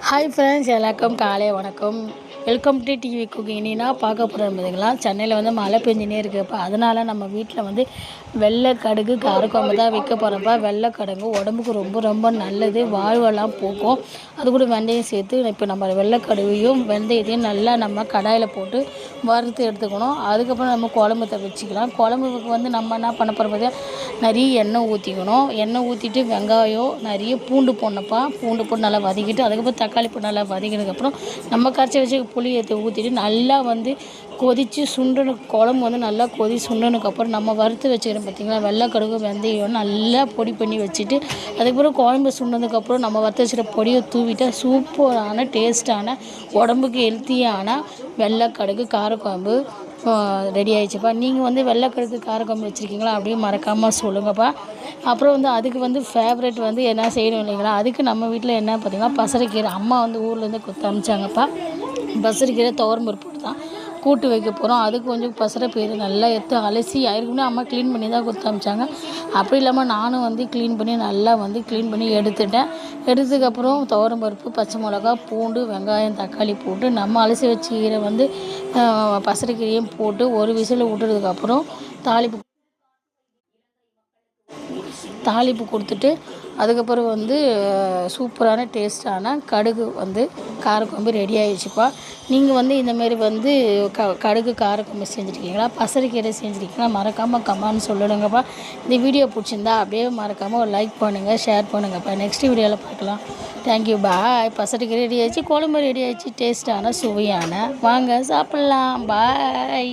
Hi friends, எல்லாருக்கும் காலை வணக்கம். Welcome to TV cooking. நீனா பார்க்க போகிறதுங்களா, சென்னையில் வந்து மழை பெஞ்சினே இருக்குப்பா. அதனால் நம்ம வீட்டில் வந்து வெள்ளை கடுகு காரக்குழம்பு தான் வைக்க போகிறோம்ப்பா. வெள்ளை கடுகு உடம்புக்கு ரொம்ப ரொம்ப நல்லது, வாழ்வெல்லாம் போக்கும். அது கூட வெந்தயம் சேர்த்து இப்போ நம்ம வெள்ளை கடுகையும் வெந்தயத்தையும் நல்லா நம்ம கடாயில் போட்டு வறுத்து எடுத்துக்கணும். அதுக்கப்புறம் நம்ம குழம்புத்த வச்சுக்கலாம். குழம்புக்கு வந்து நம்ம என்ன பண்ண போகிறோம் பார்த்தியா, நிறைய எண்ணெய் ஊற்றிக்கணும். எண்ணெய் ஊற்றிட்டு வெங்காயம் நிறைய பூண்டு போடணும்ப்பா. பூண்டு போட்டு நல்லா வதக்கிட்டு அதுக்கப்புறம் தக்காளி போட்டு நல்லா வதக்கினதுக்கப்புறம் நம்ம கரைச்சி வச்சு புளி எடுத்து ஊற்றிட்டு நல்லா வந்து கொதித்து குழம்பு வந்து நல்லா சுண்டனுக்கப்புறம் நம்ம வறுத்து வச்சுக்கிறோம் பார்த்திங்களா, வெள்ளை கடுகு வெந்தயம் நல்லா பொடி பண்ணி வச்சுட்டு அதுக்கப்புறம் குழம்பு சுண்டதுக்கப்புறம் நம்ம வறுத்து வச்சுக்கிற பொடியை தூவிட்டு சூப்பரான டேஸ்ட்டான உடம்புக்கு ஹெல்த்தியான வெள்ளை கடுகு காரக்குழம்பு ரெடி ஆகிடுச்சுப்பா. நீங்கள் வந்து வெள்ளை கடுகு காரக்குழம்பு வச்சுருக்கீங்களா அப்படியே மறக்காமல் சொல்லுங்கப்பா. அப்புறம் வந்து அதுக்கு வந்து ஃபேவரட் வந்து என்ன செய்யணும் இல்லைங்களா, அதுக்கு நம்ம வீட்டில் என்ன பார்த்திங்கன்னா பசறைக்கீரை. அம்மா வந்து ஊர்லேருந்து கொடுத்து அனுப்பிச்சாங்கப்பா. பசறைக்கீரை துவரம் பருப்பு போட்டு தான் கூட்டு வைக்க போகிறோம். அதுக்கு கொஞ்சம் பசறைப்பயிறு நல்லா எடுத்து அலசி ஆயிருக்குமே அம்மா க்ளீன் பண்ணி தான் கொடுத்து அனுப்பிச்சாங்க. அப்படி இல்லாமல் நானும் வந்து க்ளீன் பண்ணி நல்லா வந்து க்ளீன் பண்ணி எடுத்துட்டேன். எடுத்ததுக்கப்புறம் துவரம் பருப்பு, பச்சை மிளகா, பூண்டு, வெங்காயம், தக்காளி போட்டு நம்ம அலசி வச்ச கீரை வந்து பசறைக்கீரையும் போட்டு ஒரு விசில் விட்டதுக்கப்புறம் தாளிப்பு கொடுத்துட்டு அதுக்கப்புறம் வந்து சூப்பரான டேஸ்ட்டான கடுகு வந்து காரக்குழம்பு ரெடி ஆகிடுச்சுப்பா. நீங்கள் வந்து இந்தமாரி வந்து கடுகு காரக்குழம்பு செஞ்சுருக்கீங்களா, பசறைக்கீரை செஞ்சுருக்கீங்களா, மறக்காமல் கமெண்ட் சொல்லிடுங்கப்பா. இந்த வீடியோ பிடிச்சிருந்தா அப்படியே மறக்காமல் ஒரு லைக் பண்ணுங்கள், ஷேர் பண்ணுங்கப்பா. நெக்ஸ்ட் வீடியோவில் பார்க்கலாம். தேங்க்யூ, பாய். பசறைக்கீரை ரெடி ஆகிடுச்சு, குழம்பு ரெடி ஆகிடுச்சு, டேஸ்ட்டான சுவையான. வாங்க சாப்பிட்லாம். பாய்.